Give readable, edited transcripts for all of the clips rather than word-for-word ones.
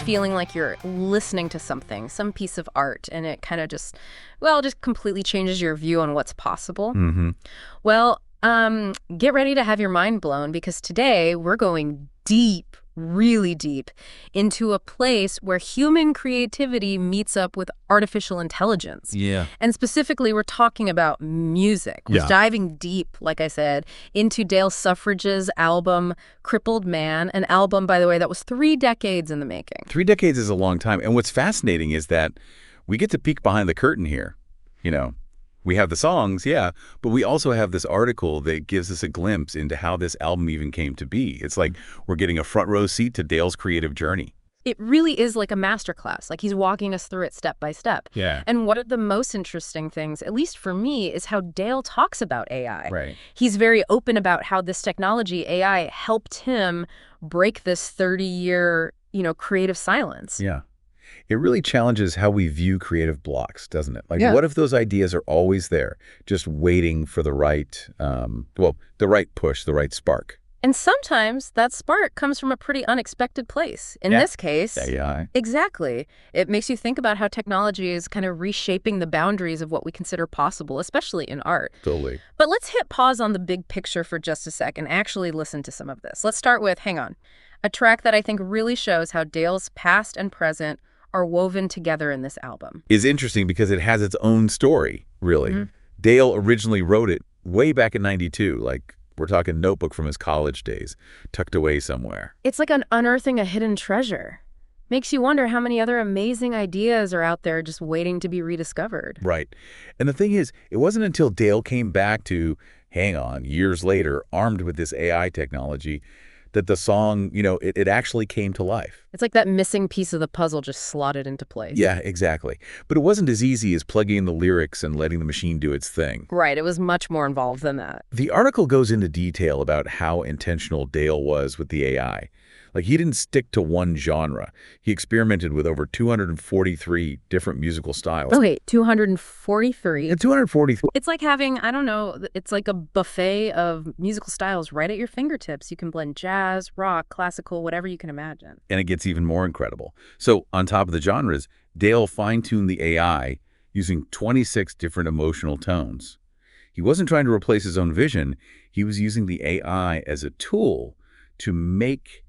feeling like you're listening to something, some piece of art, and it kind of just completely changes your view on what's possible. Mm-hmm. Well, get ready to have your mind blown, because today we're going deep, really deep, into a place where human creativity meets up with artificial intelligence. Yeah. And specifically, we're talking about music. We're diving deep, like I said, into Dale Suffridge's album, Crippled Man, an album, by the way, that was 3 decades in the making. 3 decades is a long time. And what's fascinating is that we get to peek behind the curtain here. You know, we have the songs, but we also have this article that gives us a glimpse into how this album even came to be. It's like we're getting a front row seat to Dale's creative journey. It really is like a masterclass. Like, he's walking us through it step by step. Yeah. And one of the most interesting things, at least for me, is how Dale talks about AI. Right. He's very open about how this technology, AI, helped him break this 30-year, creative silence. Yeah. It really challenges how we view creative blocks, doesn't it? Like, what if those ideas are always there, just waiting for the right, the right push, the right spark? And sometimes that spark comes from a pretty unexpected place. In this case, AI. Exactly. It makes you think about how technology is kind of reshaping the boundaries of what we consider possible, especially in art. Totally. But let's hit pause on the big picture for just a sec and actually listen to some of this. Let's start with, hang on, a track that I think really shows how Dale's past and present are woven together in this album. Is interesting because it has its own story, really. Mm-hmm. Dale originally wrote it way back in '92, like we're talking notebook from his college days, tucked away somewhere. It's like unearthing a hidden treasure. Makes you wonder how many other amazing ideas are out there just waiting to be rediscovered. Right. And the thing is, it wasn't until Dale came back to, hang on, years later, armed with this AI technology, that the song, it actually came to life. It's like that missing piece of the puzzle just slotted into place. Yeah, exactly. But it wasn't as easy as plugging in the lyrics and letting the machine do its thing. Right, it was much more involved than that. The article goes into detail about how intentional Dale was with the AI. Like, he didn't stick to one genre. He experimented with over 243 different musical styles. Okay, 243. 243. It's like having, I don't know, it's like a buffet of musical styles right at your fingertips. You can blend jazz, rock, classical, whatever you can imagine. And it gets even more incredible. So on top of the genres, Dale fine-tuned the AI using 26 different emotional tones. He wasn't trying to replace his own vision. He was using the AI as a tool to make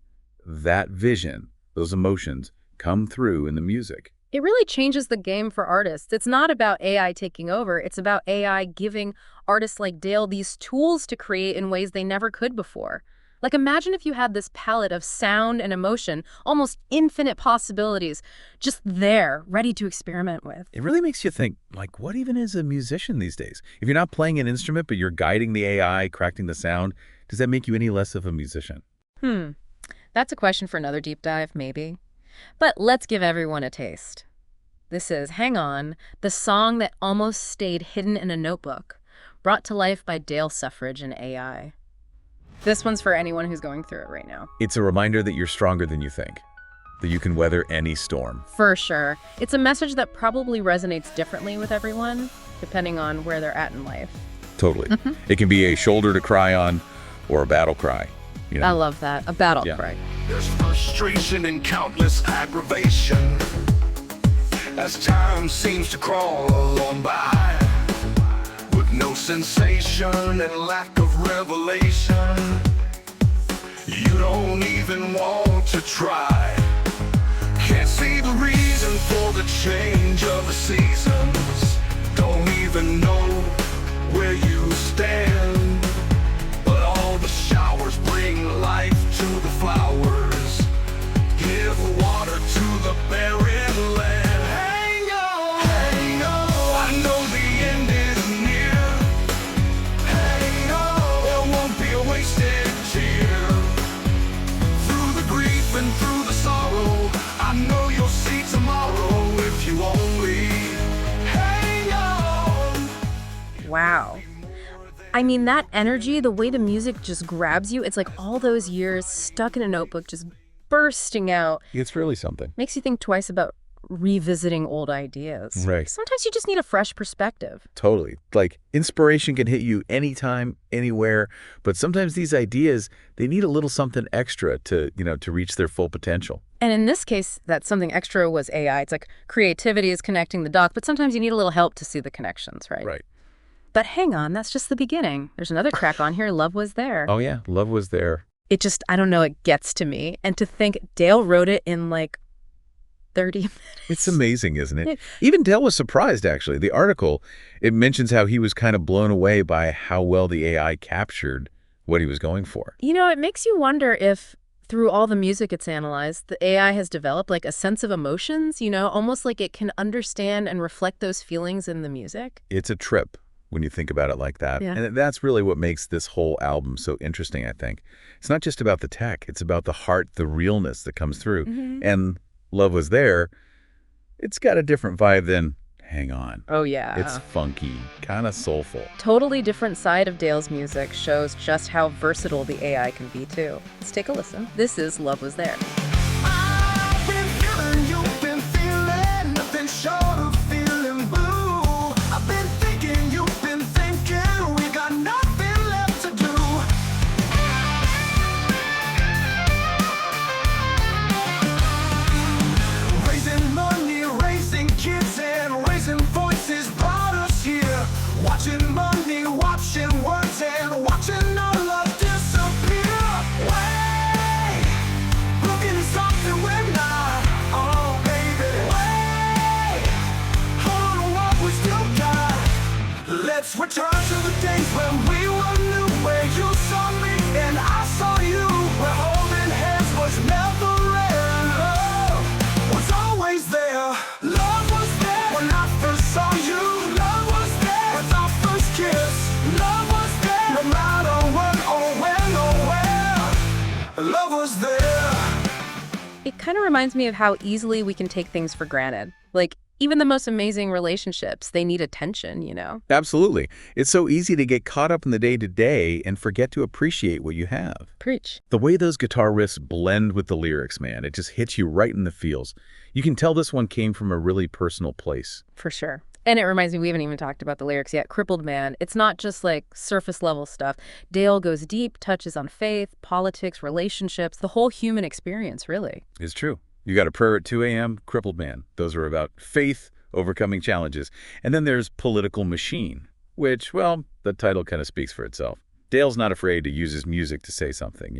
that vision, those emotions, come through in the music. It really changes the game for artists. It's not about AI taking over. It's about AI giving artists like Dale these tools to create in ways they never could before. Like, imagine if you had this palette of sound and emotion, almost infinite possibilities, just there, ready to experiment with. It really makes you think, like, what even is a musician these days? If you're not playing an instrument, but you're guiding the AI, correcting the sound, does that make you any less of a musician? That's a question for another deep dive, maybe. But let's give everyone a taste. This is Hang On, the song that almost stayed hidden in a notebook, brought to life by Dale Suffridge and AI. This one's for anyone who's going through it right now. It's a reminder that you're stronger than you think, that you can weather any storm. For sure. It's a message that probably resonates differently with everyone, depending on where they're at in life. Totally. It can be a shoulder to cry on or a battle cry. I love that. A battle cry. There's frustration and countless aggravation as time seems to crawl on by, with no sensation and lack of revelation. You don't even want to try. Can't see the reason for the change of the seasons. Don't even know where you stand. But all the showers bring life to the flowers, give water to the barren land. Hang on, hang on, I know the end is near. Hang on, there won't be a wasted tear. Through the grief and through the sorrow, I know you'll see tomorrow if you only hang on. Wow. I mean, that energy, the way the music just grabs you, it's like all those years stuck in a notebook just bursting out. It's really something. Makes you think twice about revisiting old ideas. Right. Sometimes you just need a fresh perspective. Totally. Like, inspiration can hit you anytime, anywhere, but sometimes these ideas, they need a little something extra to, to reach their full potential. And in this case, that something extra was AI. It's like creativity is connecting the dots, but sometimes you need a little help to see the connections, right? Right. But hang on, that's just the beginning. There's another track on here, Love Was There. Oh, yeah. Love Was There. It just, I don't know, it gets to me. And to think Dale wrote it in like 30 minutes. It's amazing, isn't it? Even Dale was surprised, actually. The article, it mentions how he was kind of blown away by how well the AI captured what he was going for. It makes you wonder if through all the music it's analyzed, the AI has developed like a sense of emotions, almost like it can understand and reflect those feelings in the music. It's a trip when you think about it like that. Yeah. And that's really what makes this whole album so interesting, I think. It's not just about the tech. It's about the heart, the realness that comes through. And Love Was There, it's got a different vibe than Hang On. Oh, yeah. It's funky, kind of soulful. Totally different side of Dale's music shows just how versatile the AI can be, too. Let's take a listen. This is Love Was There. I've been feeling, you've been feeling, nothing short of feeling blue. I've been thinking, you've been thinking, we got nothing left to do. Raising money, raising kids, and raising voices brought us here. Watching money, watching words, and watching our love disappear. Wait, looking at something we're not. Oh, baby. Wait, hold on to what we still got. Let's return to the days when we were new, where you saw me and I saw you, where holding hands was never rare. Love was always there. Love was there when I first saw you. Love was there with our first kiss. Love was there no matter when or when or where. Love was there. It kind of reminds me of how easily we can take things for granted. Like, even the most amazing relationships, they need attention, Absolutely. It's so easy to get caught up in the day-to-day and forget to appreciate what you have. Preach. The way those guitar riffs blend with the lyrics, man, it just hits you right in the feels. You can tell this one came from a really personal place. For sure. And it reminds me, we haven't even talked about the lyrics yet. Crippled Man, it's not just like surface level stuff. Dale goes deep, touches on faith, politics, relationships, the whole human experience, really. It's true. You got a prayer at 2 a.m., Crippled Man. Those are about faith, overcoming challenges. And then there's Political Machine, which, well, the title kind of speaks for itself. Dale's not afraid to use his music to say something,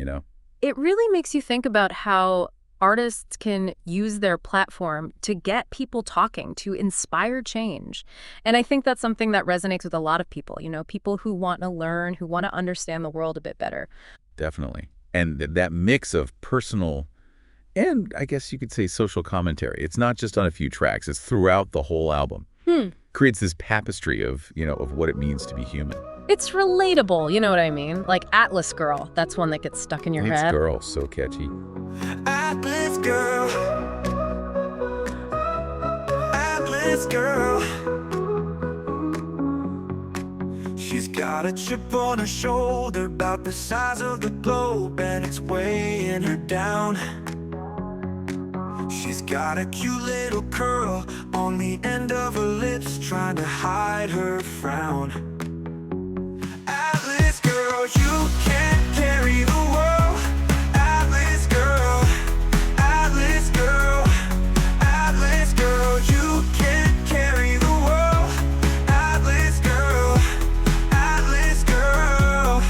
It really makes you think about how artists can use their platform to get people talking, to inspire change. And I think that's something that resonates with a lot of people, people who want to learn, who want to understand the world a bit better. Definitely. And that mix of personal and I guess you could say social commentary. It's not just on a few tracks. It's throughout the whole album. Creates this tapestry of, of what it means to be human. It's relatable, you know what I mean? Like Atlas Girl, that's one that gets stuck in your It's head. Girl, so catchy. Atlas girl, Atlas girl. She's got a chip on her shoulder about the size of the globe, and it's weighing her down. She's got a cute little curl on the end of her lips, trying to hide her frown. Atlas girl, you can't carry the world. Atlas girl, Atlas girl, Atlas girl, you can't carry the world. Atlas girl, Atlas girl.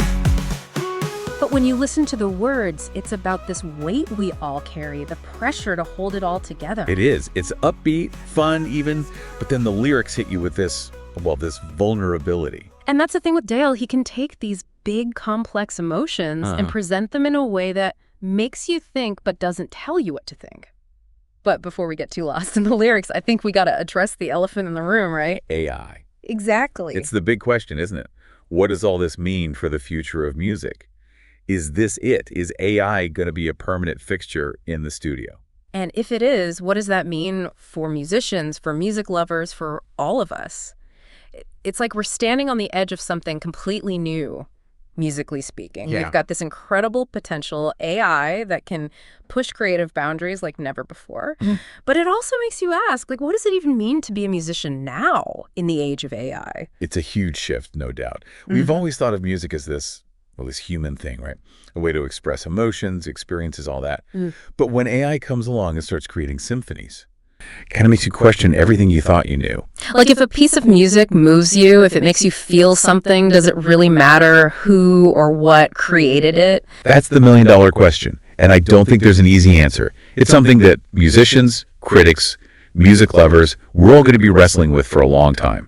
But when you listen to the words, it's about this weight we all carry, the pressure to hold it all together. It is. It's upbeat, fun even, but then the lyrics hit you with this vulnerability. And that's the thing with Dale. He can take these big, complex emotions and present them in a way that makes you think but doesn't tell you what to think. But before we get too lost in the lyrics, I think we got to address the elephant in the room, right? AI. Exactly. It's the big question, isn't it? What does all this mean for the future of music? Is this it? Is AI going to be a permanent fixture in the studio? And if it is, what does that mean for musicians, for music lovers, for all of us? It's like we're standing on the edge of something completely new musically speaking. Yeah. We've got this incredible potential AI that can push creative boundaries like never before. But it also makes you ask, like, what does it even mean to be a musician now in the age of AI? It's a huge shift, no doubt. We've always thought of music as this human thing, right? A way to express emotions, experiences, all that. But when AI comes along and starts creating symphonies, it kind of makes you question everything you thought you knew. Like, if a piece of music moves you, if it makes you feel something, does it really matter who or what created it? That's the million-dollar question, and I don't think there's an easy answer. It's something that musicians, critics, music lovers, we're all going to be wrestling with for a long time.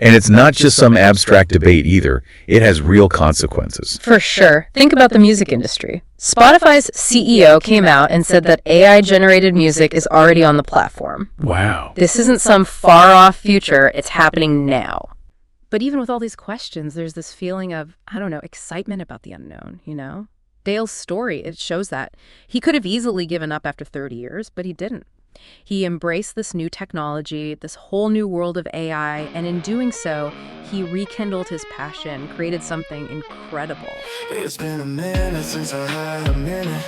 And it's not just some abstract debate either. It has real consequences. For sure. Think about the music industry. Spotify's CEO came out and said that AI-generated music is already on the platform. Wow. This isn't some far-off future. It's happening now. But even with all these questions, there's this feeling of, I don't know, excitement about the unknown, you know? Dale's story, it shows that. He could have easily given up after 30 years, but he didn't. He embraced this new technology, this whole new world of AI, and in doing so, he rekindled his passion, created something incredible. It's been a minute since I had a minute.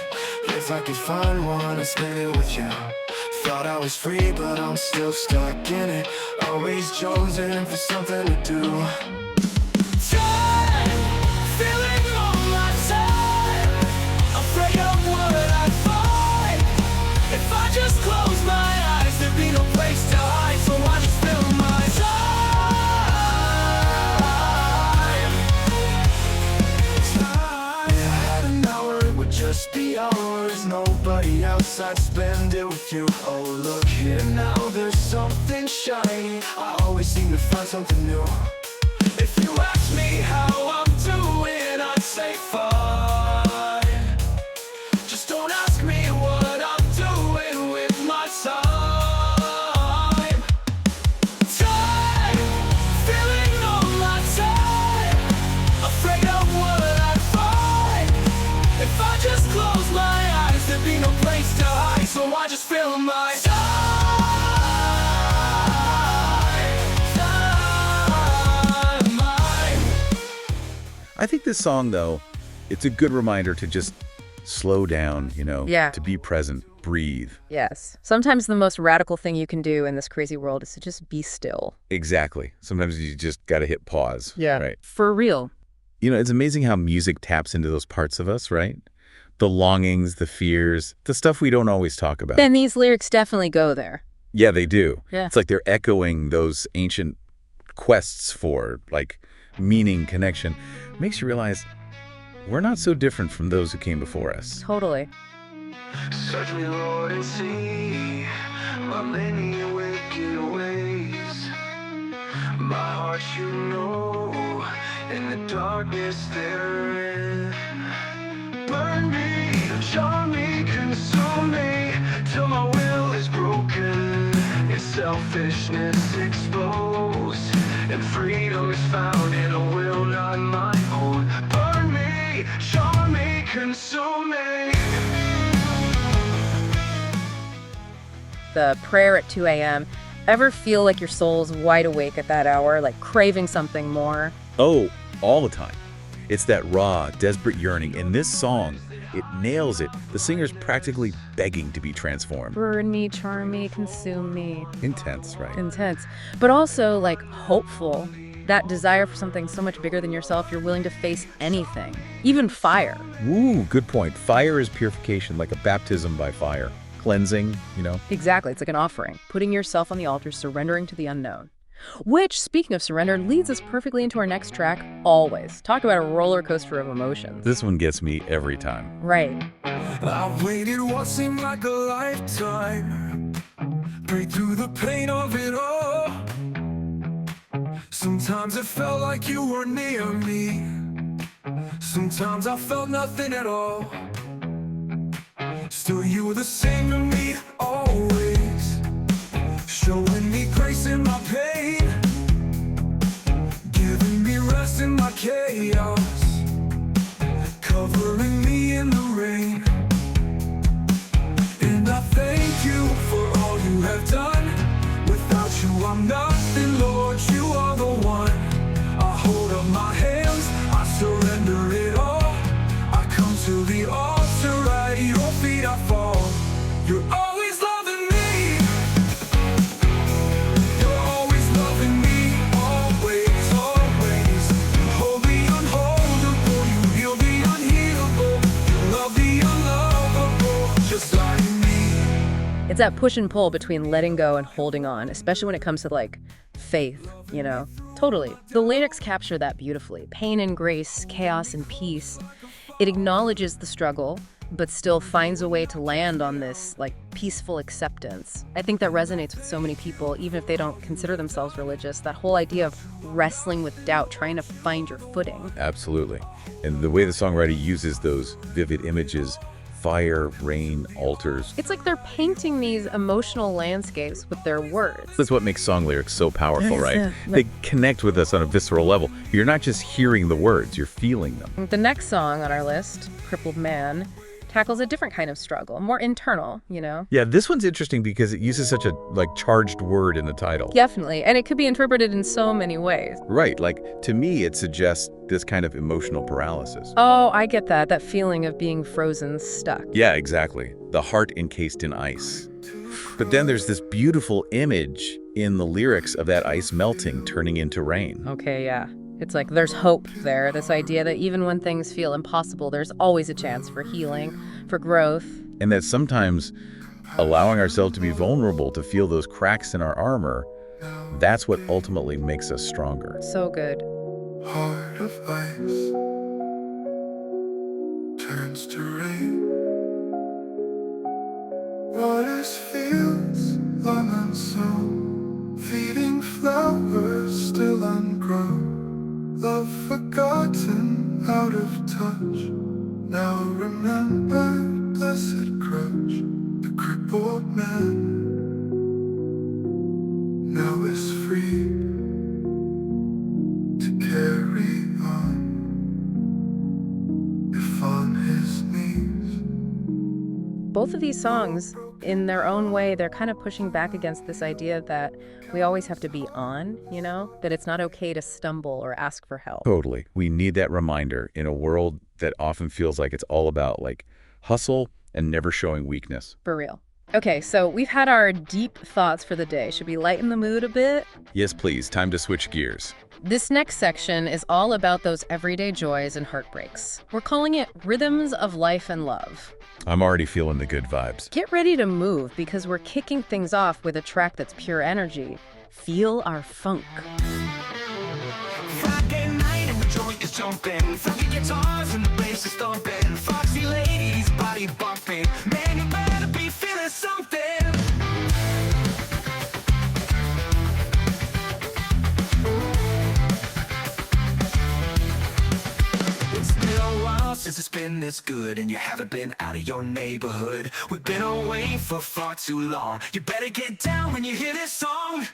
If I could find one, I'd spend it with you. Thought I was free, but I'm still stuck in it. Always chosen for something to do. Time, feeling on my time. Afraid of what I find. If I just close my eyes, there'd be no place to hide. So I just fill my time. If I had an hour, it would just be ours. Nobody else, I'd spend it with you. Oh, look here now, there's something shiny. I always seem to find something new. If you ask me how I'm doing, I'd say fine. Just don't ask me what I'm doing with my time. Time, feeling on my time. Afraid of what I'd find. If I just close my eyes, there'd be no place to hide. So I just fill my time. I think this song, though, it's a good reminder to just slow down, Yeah. to be present, breathe. Yes. Sometimes the most radical thing you can do in this crazy world is to just be still. Exactly. Sometimes you just got to hit pause. Yeah. Right. For real. It's amazing how music taps into those parts of us, right? The longings, the fears, the stuff we don't always talk about. Then these lyrics definitely go there. Yeah, they do. Yeah. It's like they're echoing those ancient quests for, like, meaning, connection. Makes you realize we're not so different from those who came before us. Totally. Search me, Lord, and see my many wicked ways. My heart, you know, in the darkness therein. Burn me, charm me, consume me, till my will is broken, and selfishness exposed, and freedom is found in a will not my own. Burn me, charm me, consume me. The prayer at 2 a.m. Ever feel like your soul's wide awake at that hour, like craving something more? Oh, all the time. It's that raw, desperate yearning. In this song, it nails it. The singer's practically begging to be transformed. Burn me, charm me, consume me. Intense, right? Intense. But also, like, hopeful. That desire for something so much bigger than yourself, you're willing to face anything. Even fire. Ooh, good point. Fire is purification, like a baptism by fire. Cleansing, Exactly. It's like an offering. Putting yourself on the altar, surrendering to the unknown. Which, speaking of surrender, leads us perfectly into our next track, Always. Talk about a roller coaster of emotions. This one gets me every time. Right. I waited what seemed like a lifetime, break through the pain of it all. Sometimes it felt like you were near me, sometimes I felt nothing at all. Still you were the same to me, always, showing me grace in my pain, giving me rest in my chaos, covering me in the rain. And I thank you for all you have done. Without you I'm nothing, Lord, you are the one. I hold up my hands, I surrender it It's that push and pull between letting go and holding on, especially when it comes to, like, faith, you know? Totally. The lyrics capture that beautifully. Pain and grace, chaos and peace. It acknowledges the struggle, but still finds a way to land on this, like, peaceful acceptance. I think that resonates with so many people, even if they don't consider themselves religious. That whole idea of wrestling with doubt, trying to find your footing. Absolutely. And the way the songwriter uses those vivid images, fire, rain, altars. It's like they're painting these emotional landscapes with their words. That's what makes song lyrics so powerful, right? Yeah. They connect with us on a visceral level. You're not just hearing the words, you're feeling them. The next song on our list, Crippled Man, tackles a different kind of struggle, more internal, you know? Yeah, this one's interesting because it uses such a, like, charged word in the title. Definitely, and it could be interpreted in so many ways. Right, like, to me, it suggests this kind of emotional paralysis. Oh, I get that, that feeling of being frozen, stuck. Yeah, exactly. The heart encased in ice. But then there's this beautiful image in the lyrics of that ice melting, turning into rain. Okay, yeah. It's like there's hope there, this idea that even when things feel impossible, there's always a chance for healing, for growth. And that sometimes allowing ourselves to be vulnerable, to feel those cracks in our armor, that's what ultimately makes us stronger. So good. Heart of ice turns to rain. Waters, fields, long unsown, feeding flowers still ungrown. Love forgotten, out of touch. Now remembered, blessed crutch. The crippled man now is free to carry on, if on his knees. Both of these songs, in their own way, they're kind of pushing back against this idea that we always have to be on, you know? That it's not okay to stumble or ask for help. Totally. We need that reminder in a world that often feels like it's all about, like, hustle and never showing weakness. For real. Okay, so we've had our deep thoughts for the day. Should we lighten the mood a bit? Yes, please. Time to switch gears. This next section is all about those everyday joys and heartbreaks. We're calling it Rhythms of Life and Love. I'm already feeling the good vibes. Get ready to move because we're kicking things off with a track that's pure energy. Feel our funk. Friday night and the joint is jumping. Funky guitars and the bass is thumping. Foxy ladies, body bumping. Man, you better be feeling something. It's been a while since it's been this good, and you haven't been out of your neighborhood. We've been away for far too long. You better get down when you hear this song.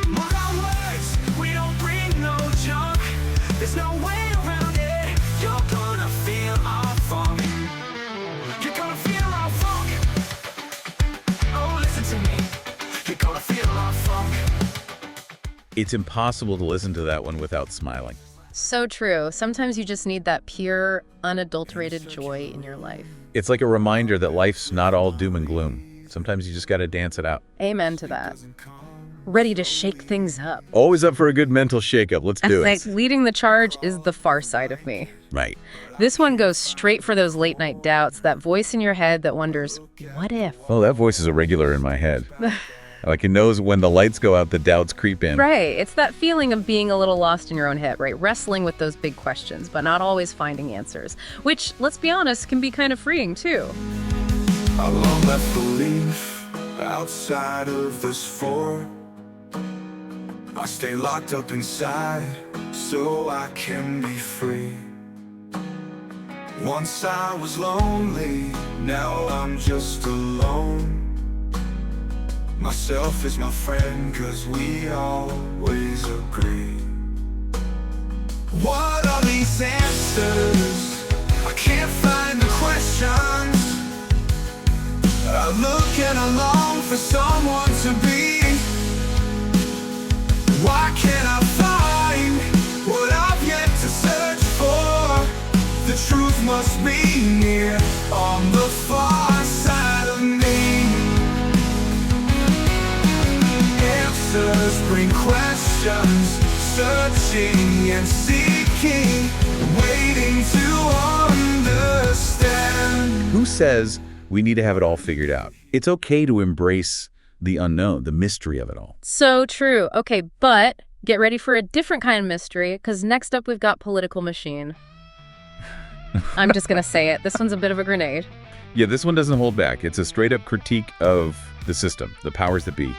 Mark our words, we don't bring no junk. There's no way around it. You're gonna feel our funk. You're gonna feel our funk. Oh, listen to me. You're gonna feel our funk. It's impossible to listen to that one without smiling. So true. Sometimes you just need that pure, unadulterated joy in your life. It's like a reminder that life's not all doom and gloom. Sometimes you just got to dance it out. Amen to that. Ready to shake things up. Always up for a good mental shakeup. Let's do Like, it. leading the charge is the far side of me. Right. This one goes straight for those late night doubts, that voice in your head that wonders, what if? Oh, that voice is a regular in my head. Like, it knows when the lights go out, the doubts creep in. Right. It's that feeling of being a little lost in your own head, right? Wrestling with those big questions, but not always finding answers. Which, let's be honest, can be kind of freeing, too. How long left belief outside of this fort? I stay locked up inside so I can be free. Once I was lonely, now I'm just alone. Myself is my friend, 'cause we always agree. What are these answers? I can't find the questions. I look and I long for someone to be. Why can't I find what I've yet to search for? The truth must be near, on the far side of me. Answers bring questions, searching and seeking, waiting to understand. Who says we need to have it all figured out? It's okay to embrace the unknown, the mystery of it all. So true. Okay, but get ready for a different kind of mystery, because next up we've got political machine. I'm just going to say it. This one's a bit of a grenade. Yeah, this one doesn't hold back. It's a straight-up critique of the system, the powers that be.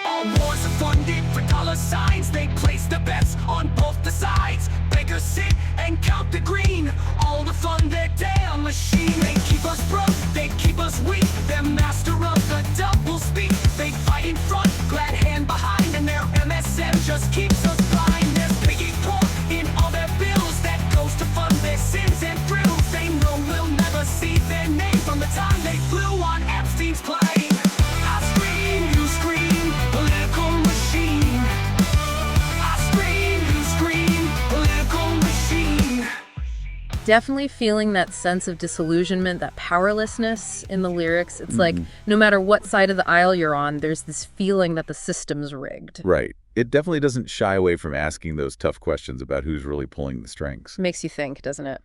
All wars are funded for dollar signs. They place the bets on both the sides. Beggars sit and count the green. All the fun, their damn machine. They keep us broke, they keep us weak. They're master of the double speak. They fight in front, glad hand behind. And their MSM just keeps us blind. There's piggy pork in all their bills. That goes to fund their sins and thrills. They know we'll never see their name from the time they flew on Epstein's plane. I scream, you scream, political machine. I scream, you scream, political machine. Definitely feeling that sense of disillusionment, that powerlessness in the lyrics. It's like no matter what side of the aisle you're on, there's this feeling that the system's rigged. Right. It definitely doesn't shy away from asking those tough questions about who's really pulling the strings. Makes you think, doesn't it?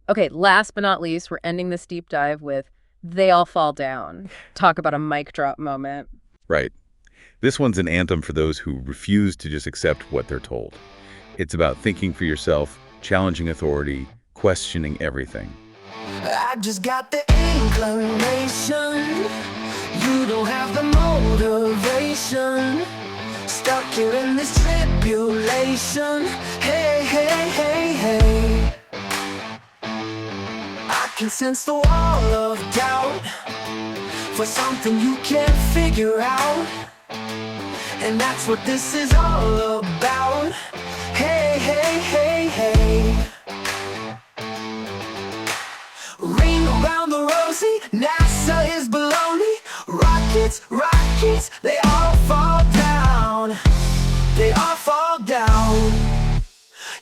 Okay, last but not least, we're ending this deep dive with They All Fall Down. Talk about a mic drop moment. Right. This one's an anthem for those who refuse to just accept what they're told. It's about thinking for yourself, challenging authority, questioning everything. I just got the inclination. You don't have the motivation. Stuck here in this tribulation. Hey, hey, hey, hey. I can sense the wall of doubt for something you can't figure out. And that's what this is all about. Hey, hey, hey, hey. Ring around the rosy, NASA is baloney. Rockets, rockets, they all fall down. They all fall down.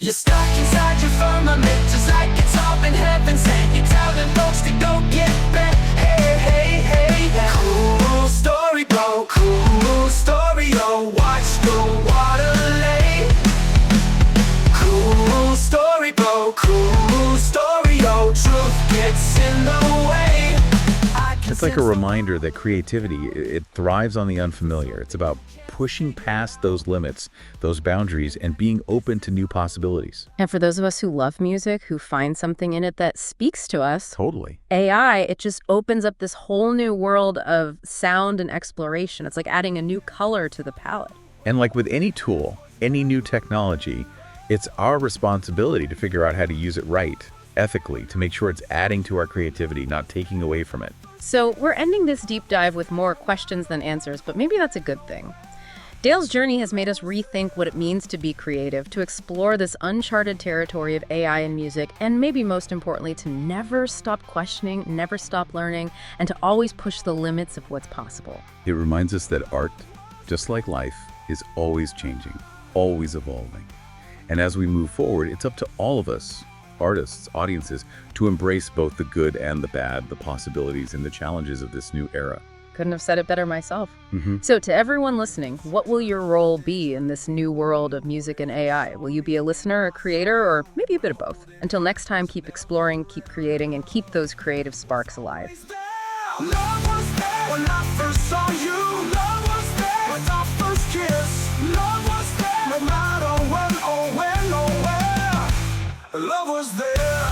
You're stuck inside your firmament, just like it's all been heaven sent. You're telling folks to go get bent. Hey, hey, hey, hey. Cool story, bro. Cool story, yo. Watch the water lay. Cool story, bro. Cool story, yo. Truth gets in the way. It's like a reminder that creativity, it thrives on the unfamiliar. It's about pushing past those limits, those boundaries, and being open to new possibilities. And for those of us who love music, who find something in it that speaks to us, Totally. AI, it just opens up this whole new world of sound and exploration. It's like adding a new color to the palette. And like with any tool, any new technology, it's our responsibility to figure out how to use it right, ethically, to make sure it's adding to our creativity, not taking away from it. So we're ending this deep dive with more questions than answers, but maybe that's a good thing. Dale's journey has made us rethink what it means to be creative, to explore this uncharted territory of AI and music, and maybe most importantly, to never stop questioning, never stop learning, and to always push the limits of what's possible. It reminds us that art, just like life, is always changing, always evolving. And as we move forward, it's up to all of us, artists, audiences, to embrace both the good and the bad, the possibilities and the challenges of this new era. Couldn't have said it better myself. So to everyone listening, what will your role be in this new world of music and AI? Will you be a listener, a creator, or maybe a bit of both? Until next time, keep exploring, keep creating, and keep those creative sparks alive. Love was there when I first saw you. Love was there with our first kiss. Love was there no matter when or when or where. Love was there,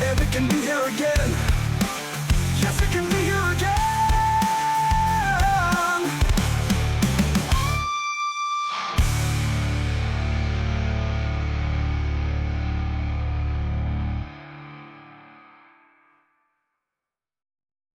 and it can be here again.